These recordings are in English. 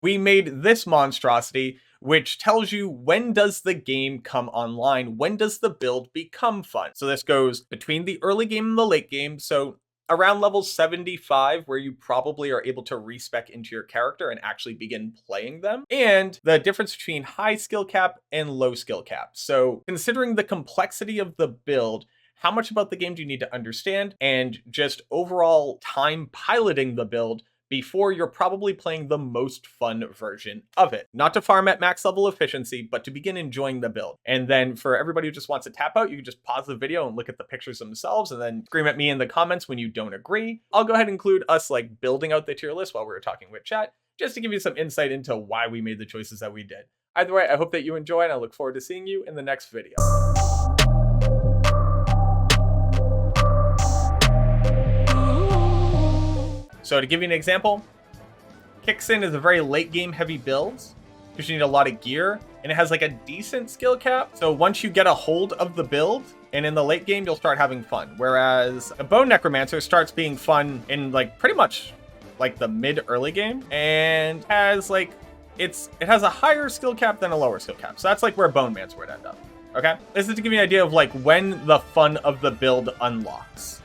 we made this monstrosity, which tells you when does the game come online, when does the build become fun. So this goes between the early game and the late game. So around level 75, where you probably are able to respec into your character and actually begin playing them, and the difference between high skill cap and low skill cap. So considering the complexity of the build, how much about the game do you need to understand, and just overall time piloting the build before you're probably playing the most fun version of it. Not to farm at max level efficiency, but to begin enjoying the build. And then for everybody who just wants to tap out, you can just pause the video and look at the pictures themselves and then scream at me in the comments when you don't agree. I'll go ahead and include us like building out the tier list while we were talking with chat, just to give you some insight into why we made the choices that we did. Either way, I hope that you enjoy and I look forward to seeing you in the next video. So to give you an example, Kicksin is a very late game heavy build because you need a lot of gear and it has like a decent skill cap. So once you get a hold of the build and in the late game, you'll start having fun. Whereas a bone necromancer starts being fun in like pretty much like the mid early game and has like, it has a higher skill cap than a lower skill cap. So that's like where bone mancer would end up. Okay. This is to give you an idea of like when the fun of the build unlocks.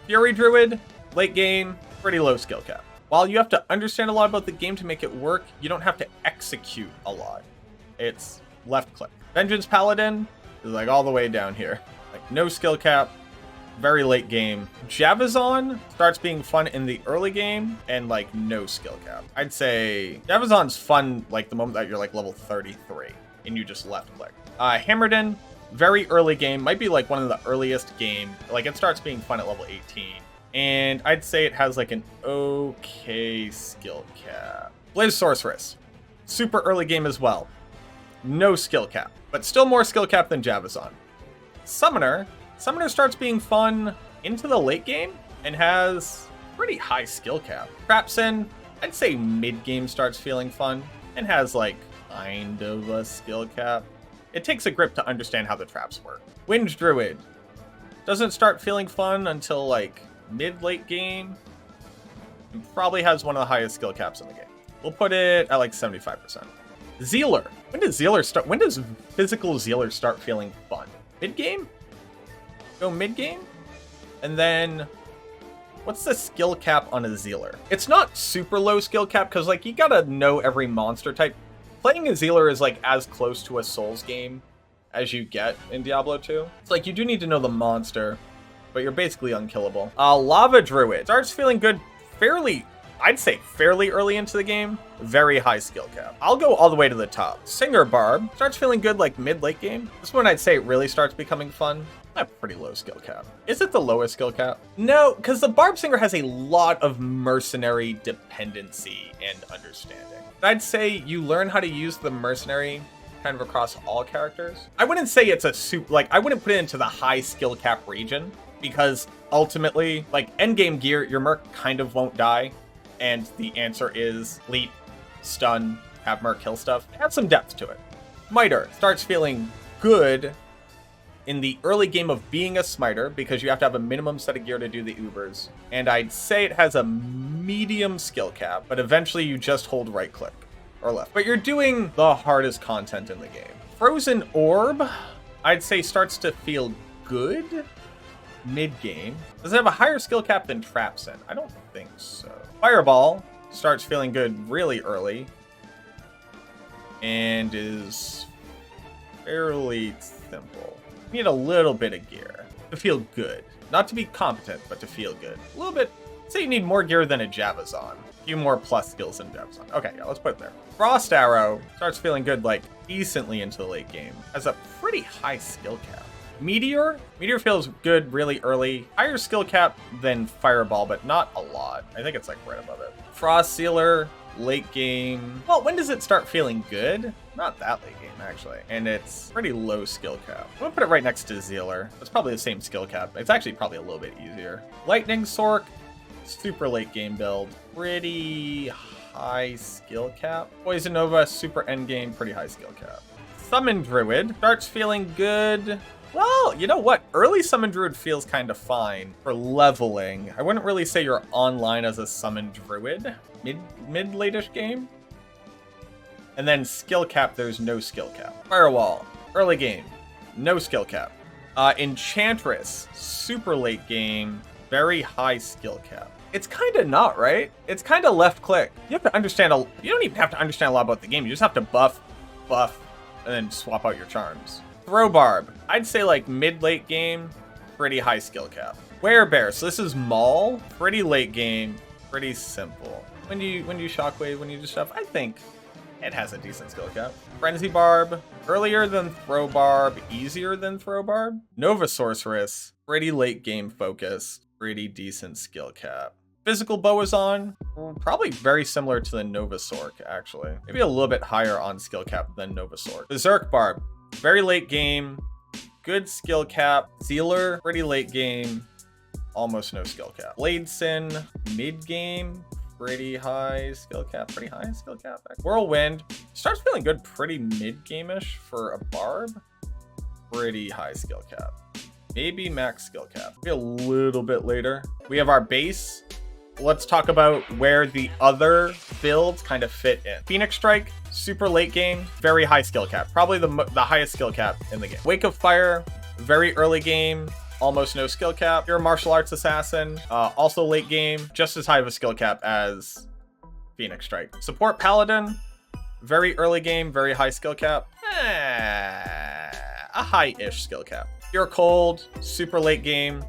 Fury druid, late game, pretty low skill cap. While you have to understand a lot about the game to make it work, you don't have to execute a lot. It's left click. Vengeance paladin is like all the way down here. Like no skill cap, very late game. Javazon starts being fun in the early game and like no skill cap. I'd say Javazon's fun like the moment that you're like level 33 and you just left click. Hammerden, very early game, might be like one of the earliest game. Like it starts being fun at level 18. And I'd say it has like an okay skill cap. Blaze sorceress, super early game as well. No skill cap, but still more skill cap than Javazon. Summoner starts being fun into the late game and has pretty high skill cap. Trapsin, I'd say mid game starts feeling fun and has like kind of a skill cap. It takes a grip to understand how the traps work. Wind druid doesn't start feeling fun until like mid-late game, and probably has one of the highest skill caps in the game. We'll put it at like 75%. Zealer. When does Zealer start? When does physical Zealer start feeling fun? Mid-game? Go mid-game? And then what's the skill cap on a Zealer? It's not super low skill cap because like you gotta know every monster type. Playing a Zealer is like as close to a Souls game as you get in Diablo 2. It's like you do need to know the monster, but you're basically unkillable. Lava druid starts feeling good I'd say fairly early into the game. Very high skill cap. I'll go all the way to the top. Singer barb starts feeling good like mid-late game. This one I'd say it really starts becoming fun. A pretty low skill cap. Is it the lowest skill cap? No, because the barb singer has a lot of mercenary dependency and understanding. I'd say you learn how to use the mercenary kind of across all characters. I wouldn't say it's a I wouldn't put it into the high skill cap region, because ultimately, like endgame gear, your merc kind of won't die. And the answer is leap, stun, have merc kill stuff. Have some depth to it. Smiter starts feeling good in the early game of being a smiter because you have to have a minimum set of gear to do the Ubers. And I'd say it has a medium skill cap, but eventually you just hold right click or left. But you're doing the hardest content in the game. Frozen Orb, I'd say starts to feel good mid-game. Does it have a higher skill cap than Trapsin? I don't think so. Fireball starts feeling good really early and is fairly simple. You need a little bit of gear to feel good. Not to be competent, but to feel good. A little bit, say you need more gear than a Javazon. A few more plus skills than Javazon. Okay, yeah, let's put it there. Frost Arrow starts feeling good like decently into the late game. Has a pretty high skill cap. Meteor feels good really early. Higher skill cap than Fireball, but not a lot. I think it's like right above it. Frost Sealer, late game. Well, when does it start feeling good? Not that late game, actually. And it's pretty low skill cap. I'm gonna put it right next to Zealer. It's probably the same skill cap. It's actually probably a little bit easier. Lightning Sork, super late game build. Pretty high skill cap. Poison Nova, super end game, pretty high skill cap. Summon Druid starts feeling good. Well, you know what? Early Summon Druid feels kind of fine for leveling. I wouldn't really say you're online as a Summon Druid. Mid-late-ish game. And then skill cap, there's no skill cap. Firewall, early game, no skill cap. Enchantress, super late game, very high skill cap. It's kind of not, right? It's kind of left click. You have to understand, you don't even have to understand a lot about the game. You just have to buff, and then swap out your charms. Throw barb, I'd say like mid-late game, pretty high skill cap. Werebear, so this is Maul, pretty late game, pretty simple. When you shockwave, when you do stuff, I think it has a decent skill cap. Frenzy barb, earlier than throw barb, easier than throw barb. Nova sorceress, pretty late game focused, pretty decent skill cap. Physical Boazon, probably very similar to the Nova Sorc, actually. Maybe a little bit higher on skill cap than Nova Sorc. Berserk Barb, very late game, good skill cap. Sealer, pretty late game, almost no skill cap. Blade Sin, mid game, pretty high skill cap, Whirlwind, starts feeling good pretty mid-game-ish for a Barb. Pretty high skill cap. Maybe max skill cap. Maybe a little bit later. We have our base. Let's talk about where the other builds kind of fit in. Phoenix Strike, super late game, very high skill cap. Probably the highest skill cap in the game. Wake of Fire, very early game, almost no skill cap. Pure Martial Arts Assassin, also late game, just as high of a skill cap as Phoenix Strike. Support Paladin, very early game, very high skill cap. A high-ish skill cap. Pure Cold, super late game,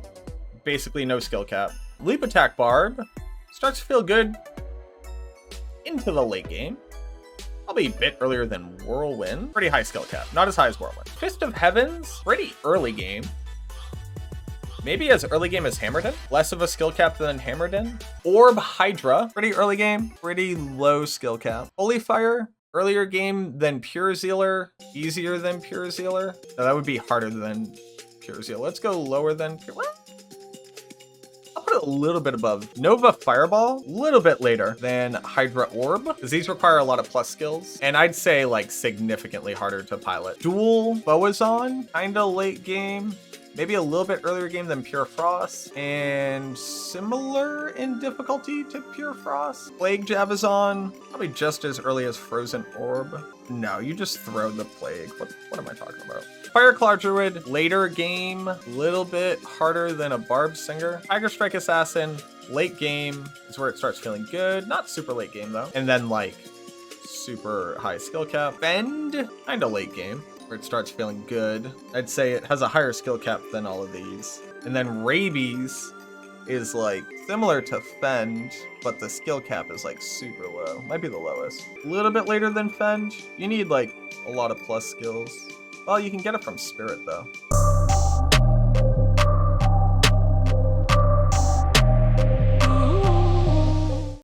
basically no skill cap. Leap Attack Barb starts to feel good into the late game. Probably a bit earlier than Whirlwind. Pretty high skill cap, not as high as Whirlwind. Fist of Heavens, pretty early game. Maybe as early game as Hammerden. Less of a skill cap than Hammerden. Orb Hydra, pretty early game, pretty low skill cap. Holy Fire, earlier game than Pure Zealer, easier than Pure Zealer. No, that would be harder than Pure Zealer. Let's go lower than Pure. What? I'll put it a little bit above. Nova Fireball, a little bit later than Hydra Orb, because these require a lot of plus skills. And I'd say like significantly harder to pilot. Dual Boazon, kind of late game. Maybe a little bit earlier game than Pure Frost, and similar in difficulty to Pure Frost. Plague Javazon, probably just as early as Frozen Orb. No, you just throw the Plague. What am I talking about? Fireclaw Druid, later game, little bit harder than a Barb Singer. Tiger Strike Assassin, late game is where it starts feeling good. Not super late game though. And then like super high skill cap. Fend, kind of late game, where it starts feeling good. I'd say it has a higher skill cap than all of these. And then Rabies is like similar to Fend, but the skill cap is like super low. Might be the lowest. A little bit later than Fend. You need like a lot of plus skills. Well, you can get it from Spirit though.